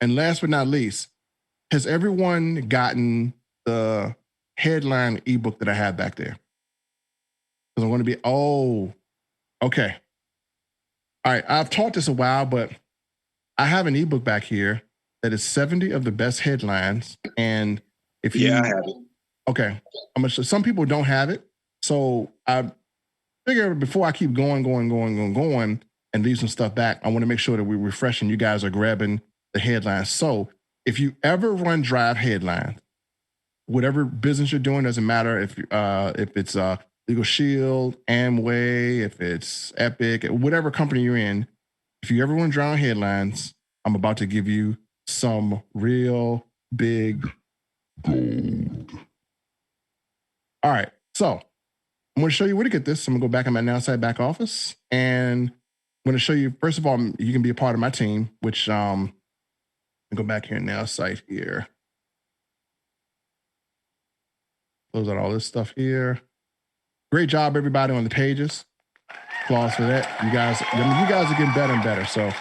And last but not least, has everyone gotten the headline ebook that I have back there? Because I'm going to be, okay. All right. I've taught this a while, but I have an ebook back here that is 70 of the best headlines. And if you, I have it. Okay. Some people don't have it. So I figure before I keep going, and leave some stuff back, I want to make sure that we're refreshing. You guys are grabbing the headlines. So if you ever run drive headlines, whatever business you're doing, doesn't matter if it's Legal Shield, Amway, if it's Epic, whatever company you're in, if you ever run drive headlines, I'm about to give you some real big gold. All right, so I'm going to show you where to get this. I'm going to go back in my Nowsite back office, and I'm going to show you, first of all, you can be a part of my team, which go back here in Nowsite here. Close out all this stuff here. Great job, everybody, on the pages. Applause for that. You guys are getting better and better. So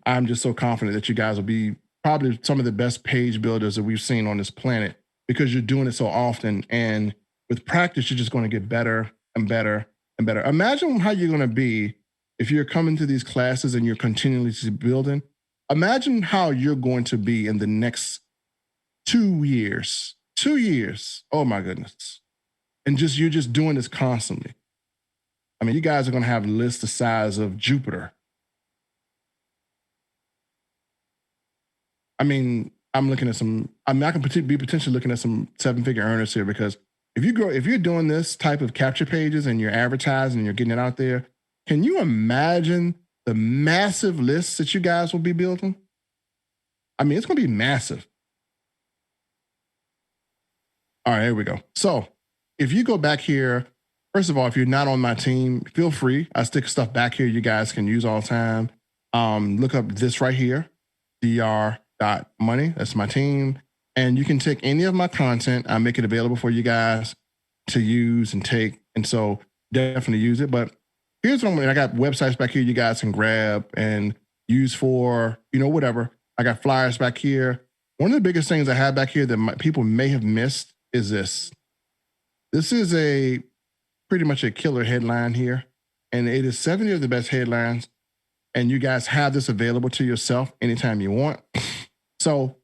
I'm just so confident that you guys will be probably some of the best page builders that we've seen on this planet, because you're doing it so often. And with practice, you're just going to get better and better and better. Imagine how you're going to be if you're coming to these classes and you're continuously building. Imagine how you're going to be in the next 2 years. 2 years. Oh my goodness. And you're just doing this constantly. I mean, you guys are going to have lists the size of Jupiter. I mean, I can be potentially looking at some 7-figure earners here, because if you're doing this type of capture pages and you're advertising and you're getting it out there, can you imagine the massive lists that you guys will be building? I mean, it's going to be massive. All right, here we go. So if you go back here, first of all, if you're not on my team, feel free. I stick stuff back here you guys can use all the time. Look up this right here, dr.money. That's my team. And you can take any of my content. I make it available for you guys to use and take. And so definitely use it. But here's what I got websites back here you guys can grab and use for, whatever. I got flyers back here. One of the biggest things I have back here that people may have missed is this. This is pretty much a killer headline here. And it is 70 of the best headlines. And you guys have this available to yourself anytime you want. So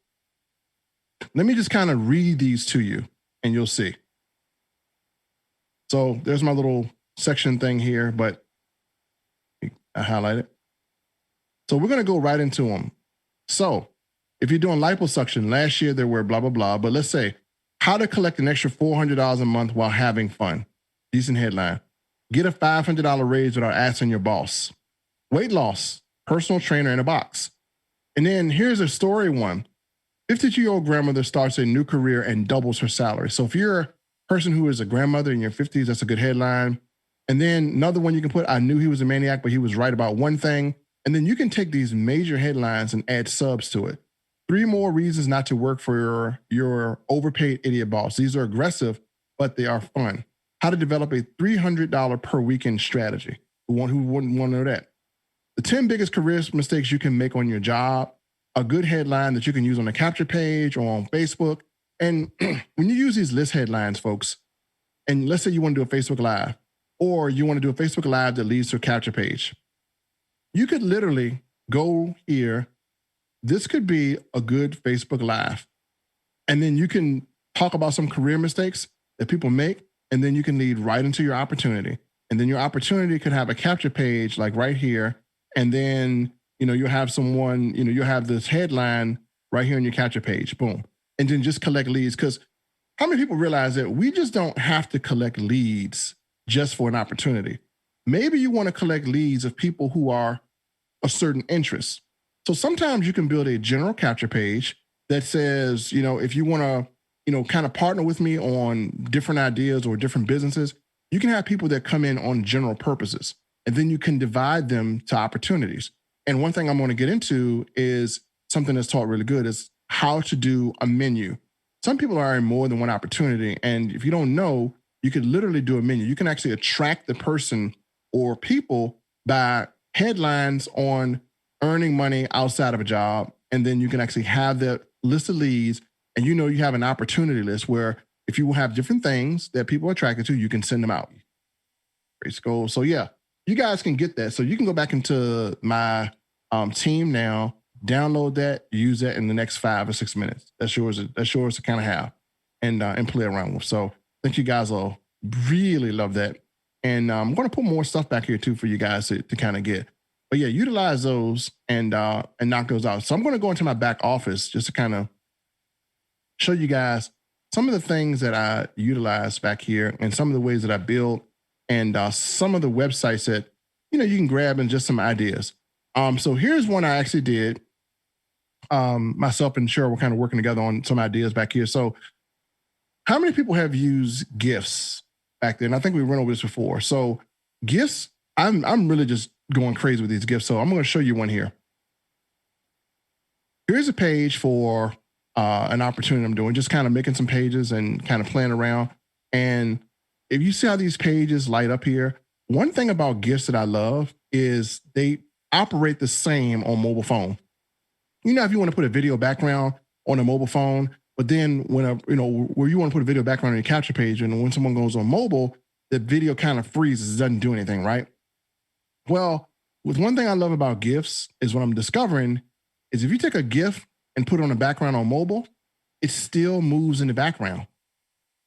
let me just kind of read these to you and you'll see. So there's my little section thing here, but I highlight it. So we're going to go right into them. So if you're doing liposuction, last year there were blah, blah, blah. But let's say how to collect an extra $400 a month while having fun. Decent headline. Get a $500 raise without asking your boss. Weight loss, personal trainer in a box. And then here's a story one. 52-year-old grandmother starts a new career and doubles her salary. So if you're a person who is a grandmother in your 50s, that's a good headline. And then another one you can put, I knew he was a maniac, but he was right about one thing. And then you can take these major headlines and add subs to it. 3 more reasons not to work for your overpaid idiot boss. These are aggressive, but they are fun. How to develop a $300 per weekend strategy. Who wouldn't want to know that? The 10 biggest career mistakes you can make on your job. A good headline that you can use on the capture page or on Facebook. And when you use these list headlines, folks, and let's say you want to do a Facebook Live, or you want to do a Facebook Live that leads to a capture page, you could literally go here. This could be a good Facebook Live. And then you can talk about some career mistakes that people make, and then you can lead right into your opportunity. And then your opportunity could have a capture page like right here. And then, you'll have someone, you'll have this headline right here on your capture page, boom. And then just collect leads. Because how many people realize that we just don't have to collect leads just for an opportunity? Maybe you want to collect leads of people who are a certain interest. So sometimes you can build a general capture page that says, if you want to, kind of partner with me on different ideas or different businesses, you can have people that come in on general purposes, and then you can divide them to opportunities. And one thing I'm going to get into is something that's taught really good is how to do a menu. Some people are in more than one opportunity. And if you don't know, you could literally do a menu. You can actually attract the person or people by headlines on earning money outside of a job, and then you can actually have the list of leads, and you have an opportunity list where if you have different things that people are attracted to, you can send them out. Great goal. So yeah, you guys can get that. So you can go back into my team now, download that, use that in the next 5 or 6 minutes. That's yours. That's yours to kind of have and play around with. So I think you guys will really love that. And I'm going to put more stuff back here too for you guys to kind of get. But yeah, utilize those and knock those out. So I'm going to go into my back office just to kind of show you guys some of the things that I utilize back here and some of the ways that I build and some of the websites that you can grab and just some ideas. So here's one I actually did. Myself and Cheryl were kind of working together on some ideas back here. So how many people have used GIFs back there? And I think we went over this before. So GIFs, I'm really just going crazy with these GIFs. So I'm going to show you one here. Here's a page for an opportunity I'm doing, just kind of making some pages and kind of playing around. And if you see how these pages light up here, one thing about GIFs that I love is they operate the same on mobile phone. If you want to put a video background on a mobile phone, but then when where you want to put a video background on your capture page, and when someone goes on mobile, the video kind of freezes, it doesn't do anything, right? Well, with one thing I love about GIFs is what I'm discovering is if you take a GIF and put it on a background on mobile, it still moves in the background.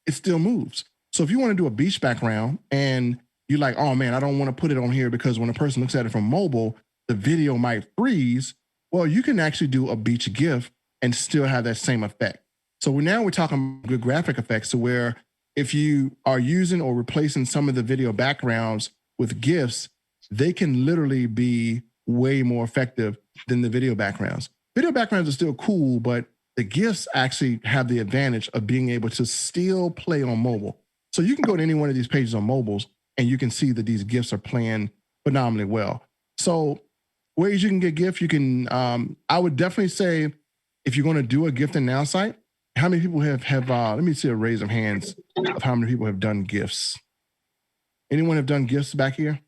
It still moves. So if you want to do a beach background and you're like, oh man, I don't want to put it on here because when a person looks at it from mobile, the video might freeze. Well, you can actually do a beach GIF and still have that same effect. So now we're talking good graphic effects to where if you are using or replacing some of the video backgrounds with GIFs, they can literally be way more effective than the video backgrounds. Video backgrounds are still cool, but the GIFs actually have the advantage of being able to still play on mobile. So you can go to any one of these pages on mobiles and you can see that these GIFs are playing phenomenally well. So ways you can get GIF, you can, I would definitely say if you're going to do a GIF in Nowsite, how many people have let me see a raise of hands of how many people have done GIFs. Anyone have done GIFs back here?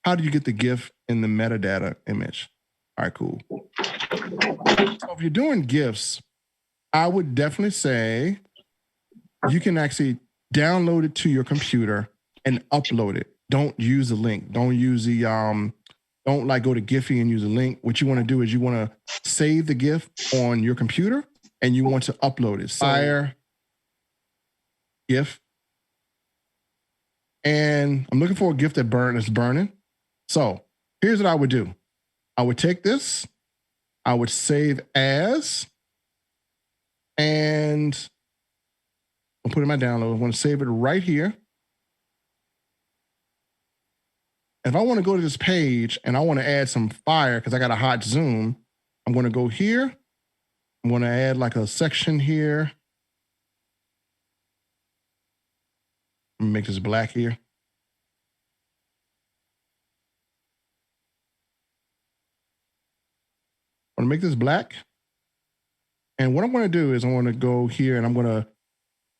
How do you get the GIF in the metadata image? All right, cool. So if you're doing GIFs, I would definitely say you can actually download it to your computer and upload it. Don't use a link. Don't use the, don't like go to Giphy and use a link. What you want to do is you want to save the GIF on your computer and you want to upload it. Fire GIF. And I'm looking for a GIF that's burning. So here's what I would do. I would take this, I would save as, and I'll put it in my download. I want to save it right here. If I want to go to this page and I want to add some fire because I got a hot zoom, I'm going to go here. I'm going to add like a section here. I'm going to make this black here. I'm going to make this black. And what I'm going to do is I'm going to go here and I'm going to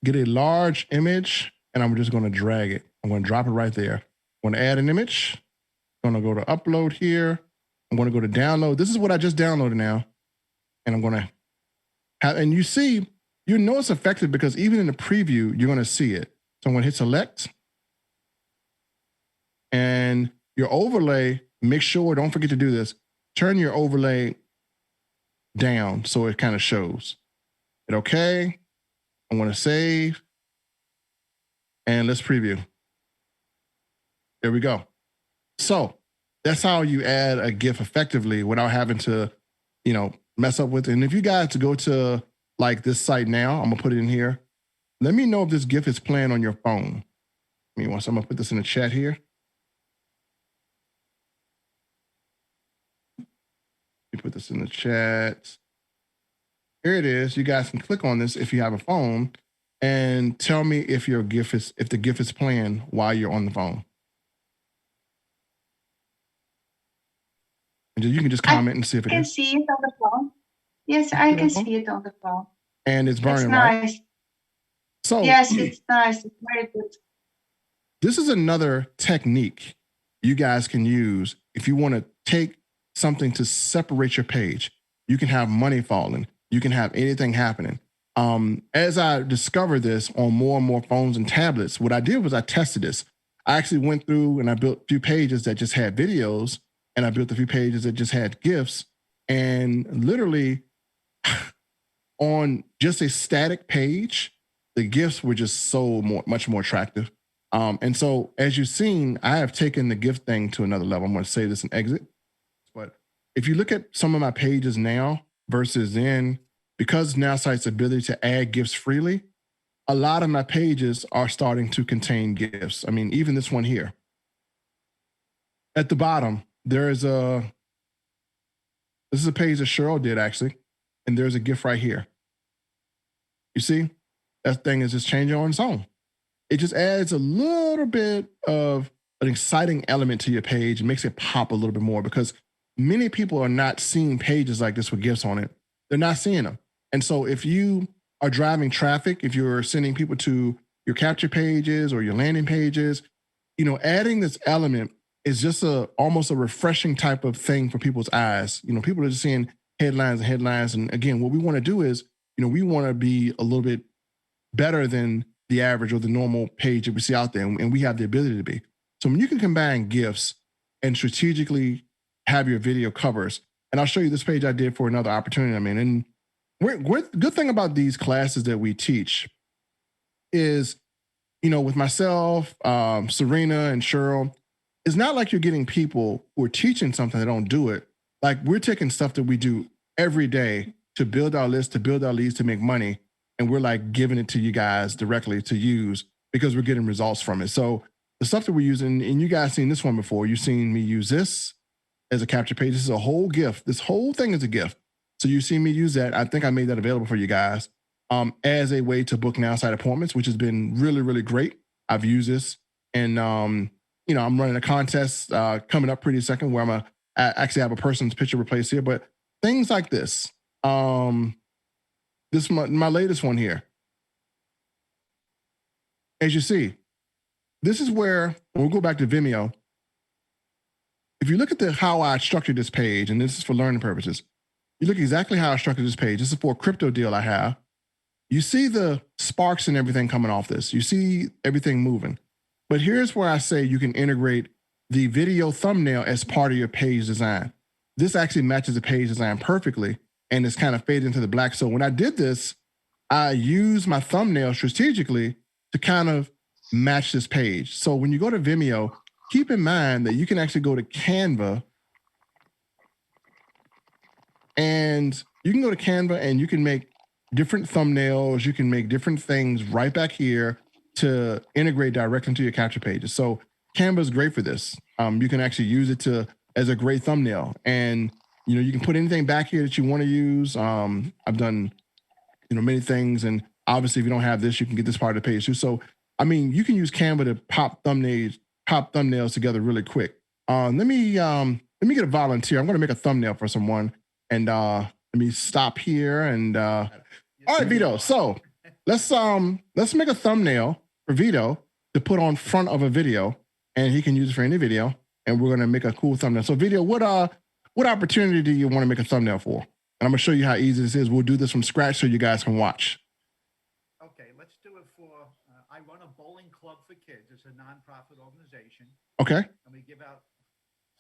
get a large image and I'm just going to drag it. I'm going to drop it right there. I'm going to add an image. I'm going to go to upload here. I'm going to go to download. This is what I just downloaded now. And I'm going to have, and you see, you know it's effective because even in the preview, you're going to see it. So I'm going to hit select. And your overlay, make sure, don't forget to do this. Turn your overlay down so it kind of shows. Hit okay. I'm going to save. And let's preview. There we go. So that's how you add a GIF effectively without having to, mess up with it. And if you guys to go to like this site now, I'm gonna put it in here. Let me know if this GIF is playing on your phone. I'm gonna put this in the chat here. Let me put this in the chat. Here it is. You guys can click on this if you have a phone and tell me if the GIF is playing while you're on the phone. And you can just comment and see if it is. I can see it on the phone. Yes, I can see it on the phone. And it's burning, nice. Right? So yes, it's nice. It's very good. This is another technique you guys can use if you want to take something to separate your page. You can have money falling. You can have anything happening. As I discovered this on more and more phones and tablets, what I did was I tested this. I actually went through and I built a few pages that just had videos, and I built a few pages that just had GIFs, and literally on just a static page, the GIFs were just much more attractive. And so, as you've seen, I have taken the GIF thing to another level. I'm going to save this and exit. But if you look at some of my pages now versus then, because Nowsite's ability to add GIFs freely, a lot of my pages are starting to contain GIFs. I mean, even this one here. At the bottom, this is a page that Cheryl did actually, and there's a GIF right here. You see, that thing is just changing on its own. It just adds a little bit of an exciting element to your page and makes it pop a little bit more, because many people are not seeing pages like this with GIFs on it. They're not seeing them. And so if you are driving traffic, if you're sending people to your capture pages or your landing pages, adding this element is just almost a refreshing type of thing for people's eyes. People are just seeing headlines and headlines. And again, what we want to do is, we want to be a little bit better than the average or the normal page that we see out there. And we have the ability to be. So when you can combine GIFs and strategically have your video covers, and I'll show you this page I did for another opportunity I'm in. And good thing about these classes that we teach is, with myself, Serena and Cheryl, it's not like you're getting people who are teaching something that don't do it. Like, we're taking stuff that we do every day to build our list, to build our leads, to make money. And we're like giving it to you guys directly to use because we're getting results from it. So the stuff that we're using, and you guys seen this one before, you've seen me use this as a capture page. This is a whole GIF. This whole thing is a GIF. So you see me use that. I think I made that available for you guys as a way to book Nowsite appointments, which has been really, really great. I've used this, and I'm running a contest coming up pretty second where I actually have a person's picture replaced here. But things like this. This is my latest one here. As you see, this is where, we'll go back to Vimeo. If you look at how I structured this page, and this is for learning purposes, you look exactly how I structured this page. This is for a crypto deal I have. You see the sparks and everything coming off this. You see everything moving. But here's where I say you can integrate the video thumbnail as part of your page design. This actually matches the page design perfectly, and it's kind of faded into the black. So when I did this, I used my thumbnail strategically to kind of match this page. So when you go to Vimeo, keep in mind that you can actually go to Canva, and you can make different thumbnails. You can make different things right back here to integrate directly into your capture pages. So Canva is great for this. You can actually use it as a great thumbnail, and you can put anything back here that you want to use. I've done many things, and obviously if you don't have this, you can get this part of the page too. So I mean, you can use Canva to pop thumbnails together really quick. Let me get a volunteer. I'm going to make a thumbnail for someone, and let me stop here. And all right, Vito. So let's make a thumbnail for Vito to put on front of a video, and he can use it for any video. And we're going to make a cool thumbnail. So Vito, what opportunity do you want to make a thumbnail for? And I'm going to show you how easy this is. We'll do this from scratch so you guys can watch. Okay, let's do it for, I run a bowling club for kids. It's a nonprofit organization. Okay. And we give out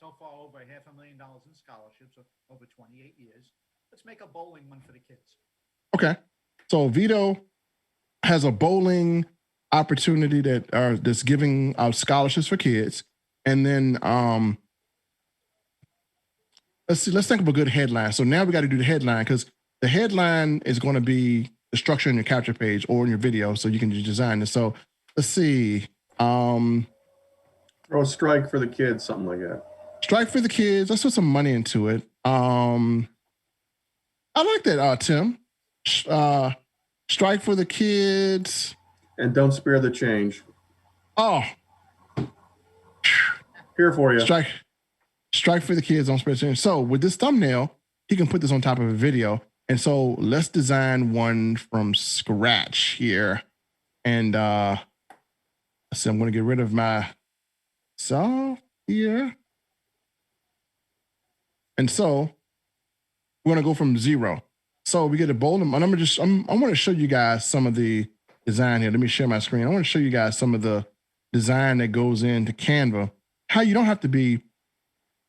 so far over $500,000 in scholarships over 28 years. Let's make a bowling one for the kids. Okay. So Vito has a bowling opportunity that's giving out scholarships for kids. And then let's think of a good headline. So now we got to do the headline, because the headline is going to be the structure in your capture page or in your video, so you can design this. So let's see. Throw a strike for the kids, something like that. Strike for the kids. Let's put some money into it. I like that, Tim. Strike for the kids. And don't spare the change. Oh. Here for you. Strike for the kids, don't spare the change. So with this thumbnail, he can put this on top of a video. And so let's design one from scratch here. And let's see, I'm going to get rid of my saw here. And so We're gonna go from 0. So we get a bowling. And I want to show you guys some of the design here. Let me share my screen. I want to show you guys some of the design that goes into Canva. How you don't have to be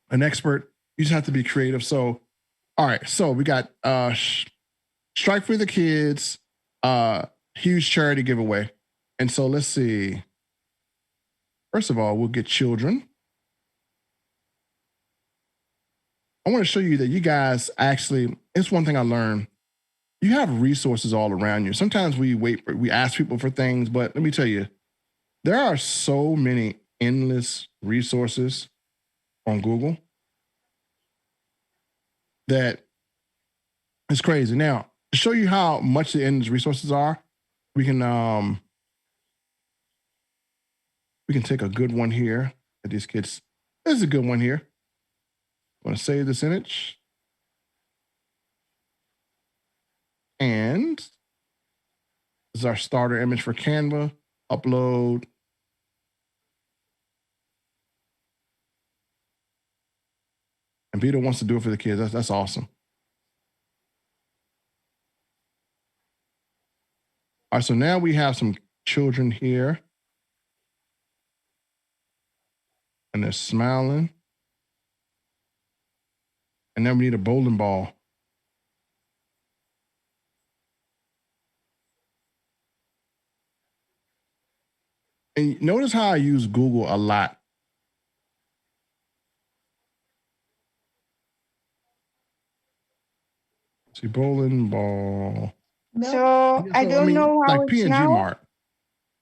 an expert. You just have to be creative. So, all right. So we got Strike for the Kids, huge charity giveaway. And so let's see. First of all, we'll get children. I want to show you that you guys actually, it's one thing I learned. You have resources all around you. Sometimes we ask people for things, but let me tell you, there are so many endless resources on Google that it's crazy. Now, to show you how much the endless resources are, we can take a good one here at these kids. This is a good one here. I'm going to save this image. And this is our starter image for Canva. Upload. And Vito wants to do it for the kids. That's awesome. All right, so now we have some children here. And they're smiling. And then we need a bowling ball. And notice how I use Google a lot. See, bowling ball. So I don't know how like it's PNG now. Mart.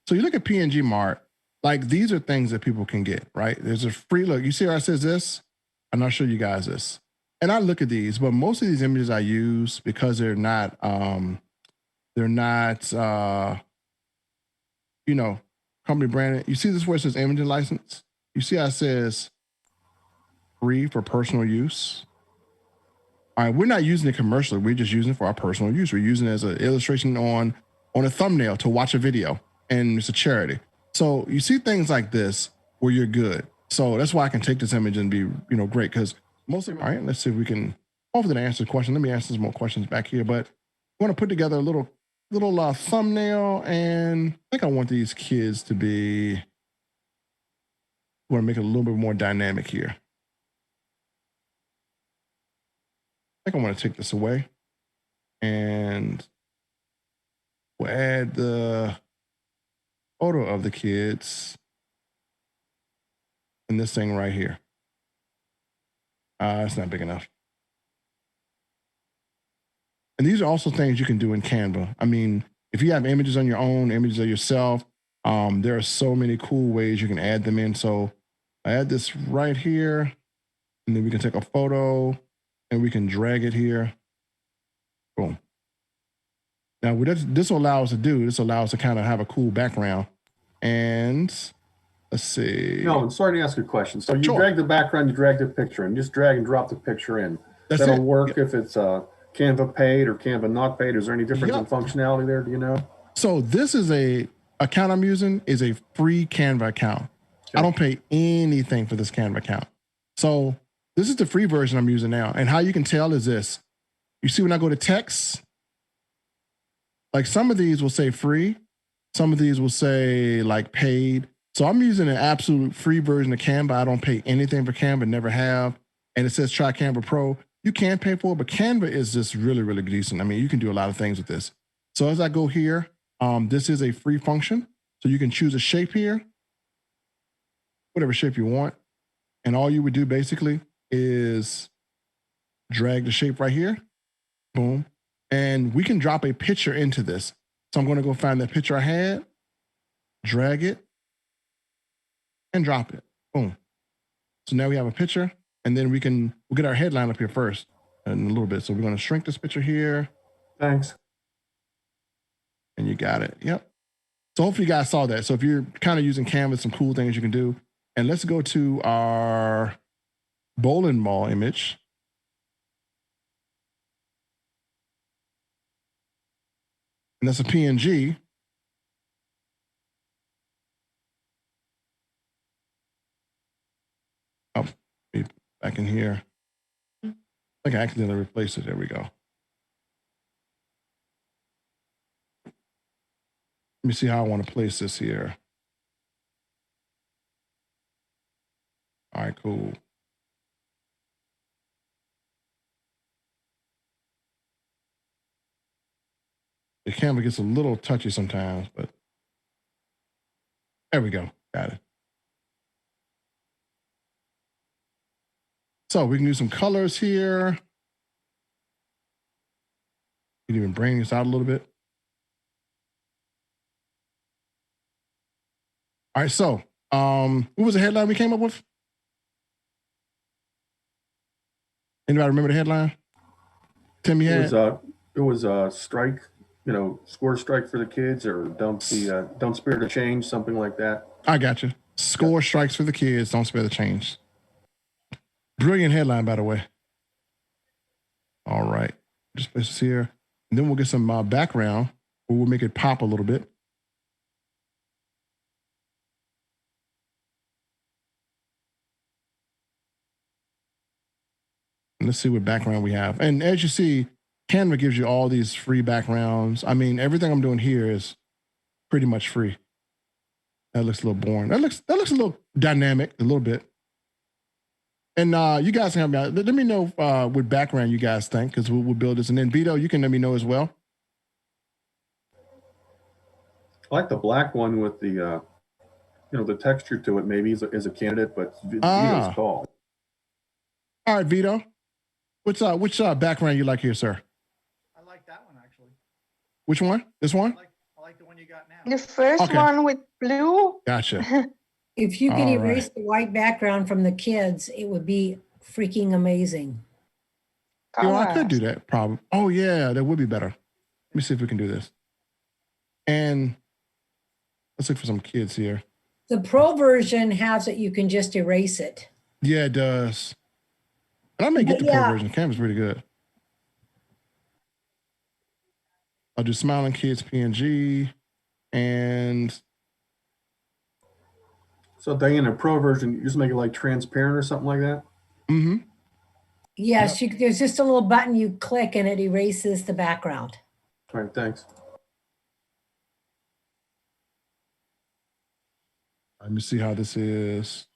So you look at PNG Mart, like these are things that people can get, right? There's a free look. You see where it says this? And I'll show you guys this. And I look at these, but most of these images I use because they're not company branded. You see this where it says image license? You see how it says free for personal use? All right, we're not using it commercially. We're just using it for our personal use. We're using it as an illustration on a thumbnail to watch a video, and it's a charity. So you see things like this where you're good. So that's why I can take this image and be, great. Because all right, let's see if we can, hopefully that answers the question. Let me answer some more questions back here, but I want to put together a little thumbnail, and I think I want these kids to be, I want to make it a little bit more dynamic here. I think I want to take this away and we'll add the photo of the kids in this thing right here. It's not big enough. And these are also things you can do in Canva. I mean, if you have images on your own, images of yourself, there are so many cool ways you can add them in. So I add this right here, and then we can take a photo and we can drag it here. Boom. Now, what this will allow us to do, this allows us to kind of have a cool background. And let's see. No, I'm sorry to ask you a question. So you Sure. drag the background, you drag the picture, and just drag and drop the picture in. That'll work if it's Canva paid or Canva not paid. Is there any difference in functionality there? Do you know? So this is a account I'm using is a free Canva account. Okay. I don't pay anything for this Canva account. So this is the free version I'm using now. And how you can tell is this. You see when I go to text, like some of these will say free. Some of these will say like paid. So I'm using an absolute free version of Canva. I don't pay anything for Canva, never have. And it says try Canva Pro. You can pay for it, but Canva is just really, really decent. I mean, you can do a lot of things with this. So as I go here, this is a free function. So you can choose a shape here, whatever shape you want. And all you would do basically is drag the shape right here. Boom. And we can drop a picture into this. So I'm going to go find that picture I had, drag it, and drop it. Boom. So now we have a picture, and then we'll get our headline up here first in a little bit. So we're going to shrink this picture here. Thanks. And you got it. Yep. So hopefully you guys saw that. So if you're kind of using Canva, some cool things you can do. And let's go to our bowling ball image. And that's a PNG. Oh, back in here. think I accidentally replaced it. There we go. Let me see how I want to place this here. All right, cool. The camera gets a little touchy sometimes, but there we go. Got it. So we can do some colors here. You can even bring this out a little bit. All right, so what was the headline we came up with? Anybody remember the headline? Tim, you had? It was a strike, score strike for the kids, or don't spare the change, something like that. I got you. Score strikes for the kids, don't spare the change. Brilliant headline, by the way. All right, just place this here. And then we'll get some background, or we'll make it pop a little bit. And let's see what background we have. And as you see, Canva gives you all these free backgrounds. I mean, everything I'm doing here is pretty much free. That looks a little boring. That looks a little dynamic, a little bit. And you guys can help me out. Let me know what background you guys think, because we'll build this. And then Vito, you can let me know as well. I like the black one with the, the texture to it. Maybe is a candidate, but Vito's call. All right, Vito. Which background you like here, sir? I like that one actually. Which one? This one? I like the one you got now. The first one with blue. Gotcha. If you can erase the white background from the kids, it would be freaking amazing. I could do that, probably. Oh, yeah, that would be better. Let me see if we can do this. And let's look for some kids here. The pro version has it, you can just erase it. Yeah, it does. And I may get the pro version. The camera's pretty good. I'll do smiling kids PNG. And so Diana, pro version, you just make it like transparent or something like that? Mm-hmm. Yes, there's just a little button you click and it erases the background. All right, thanks. Let me see how this is.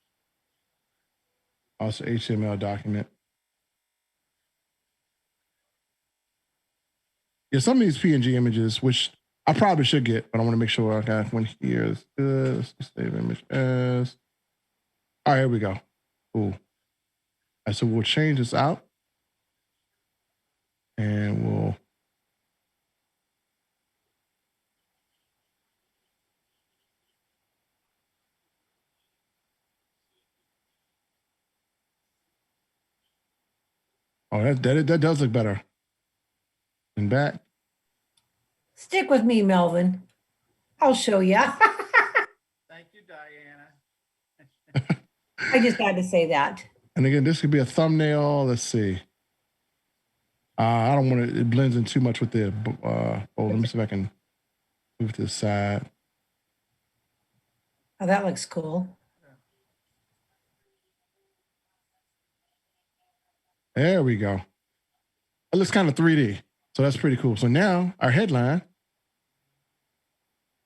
Also HTML document. Yeah, some of these PNG images, which I probably should get, but I want to make sure I got one here. It's good. Let's save image as. All right, here we go. Cool. All right, so we'll change this out. And we'll. Oh, that does look better. And back. Stick with me, Melvin. I'll show you. Thank you, Diana. I just had to say that. And again, this could be a thumbnail. Let's see. I don't want it blends in too much with the, let me see if I can move to the side. Oh, that looks cool. There we go. It looks kind of 3D. So that's pretty cool. So now our headline,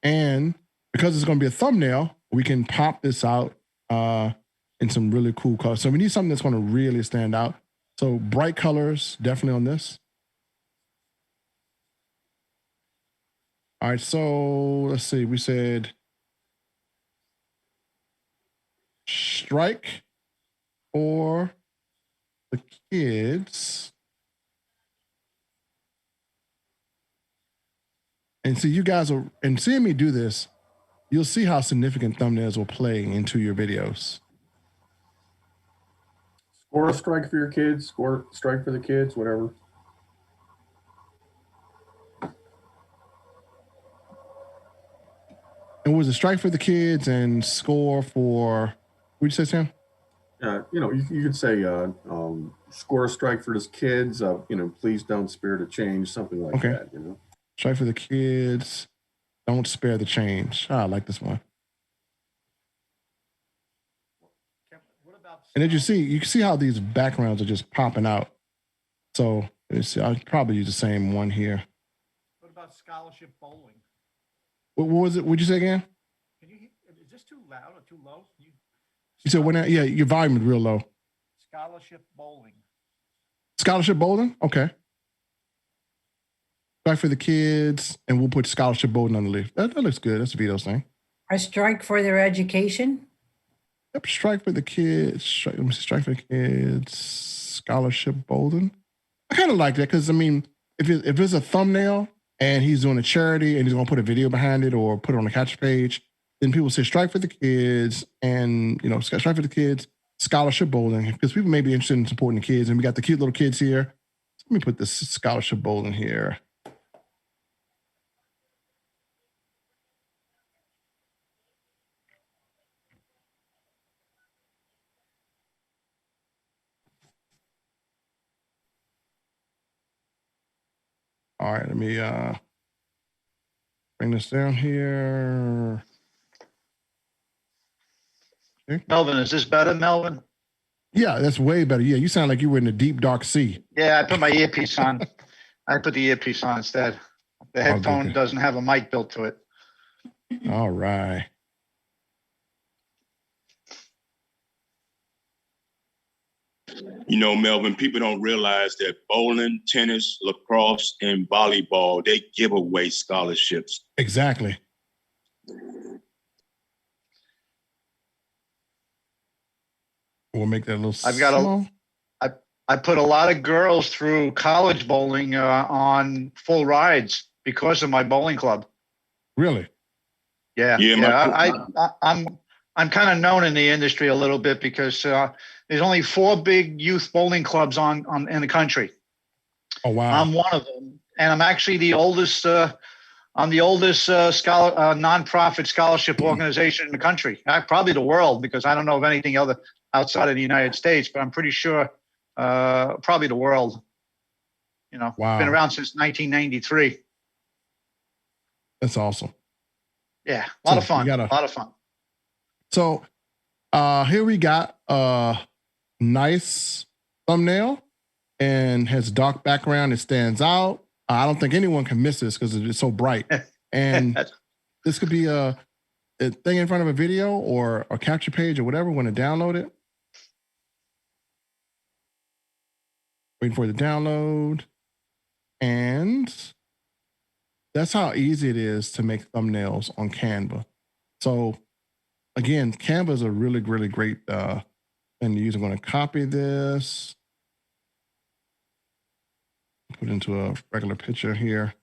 and because it's going to be a thumbnail, we can pop this out in some really cool colors. So we need something that's going to really stand out. So bright colors, definitely on this. All right, so let's see. We said strike for the kids. And see, you guys are, and seeing me do this, you'll see how significant thumbnails will play into your videos. Score a strike for your kids, score a strike for the kids, whatever. And was a strike for the kids and score for, what'd you say, Sam? You could say score a strike for his kids, please don't spare the change, something like that, Strike for the kids, don't spare the change. I like this one. What about And as you can see how these backgrounds are just popping out. So let's see, I'll probably use the same one here. What about scholarship bowling? What was it? What'd you say again? Can you? Is this too loud or too low? You said when? Yeah, your volume is real low. Scholarship bowling. Scholarship bowling? Okay. Strike for the kids, and we'll put scholarship bowling underneath. That looks good. That's Vito's thing. A strike for their education? Yep, strike for the kids. Let me see, strike for the kids. Scholarship bowling. I kind of like that because, I mean, if it's a thumbnail and he's doing a charity and he's going to put a video behind it or put it on the capture page, then people say strike for the kids and, you know, strike for the kids, scholarship bowling, because people may be interested in supporting the kids. And we got the cute little kids here. Let me put this scholarship bowling here. All right, let me bring this down here. Okay. Melvin, is this better, Melvin? Yeah, that's way better. Yeah, you sound like you were in the deep, dark sea. Yeah, I put my earpiece on. I put the earpiece on instead. The headphone doesn't have a mic built to it. All right. You know, Melvin, people don't realize that bowling, tennis, lacrosse, and volleyball, they give away scholarships. Exactly. We'll make that a little I put a lot of girls through college bowling on full rides because of my bowling club. Really? Yeah. I'm kind of known in the industry a little bit because there's only 4 big youth bowling clubs in the country. Oh wow! I'm one of them, and I'm actually the oldest. I'm the oldest nonprofit scholarship organization in the country, probably the world, because I don't know of anything other outside of the United States, but I'm pretty sure probably the world. You know, wow. Been around since 1993. That's awesome. Yeah, a lot of fun. A lot of fun. So here we got a nice thumbnail and has dark background. It stands out. I don't think anyone can miss this because it's so bright. And this could be a thing in front of a video or a capture page or whatever when to download it. Waiting for it to download. And that's how easy it is to make thumbnails on Canva. So again, Canva is a really, really great thing to use. I'm going to copy this, put it into a regular picture here.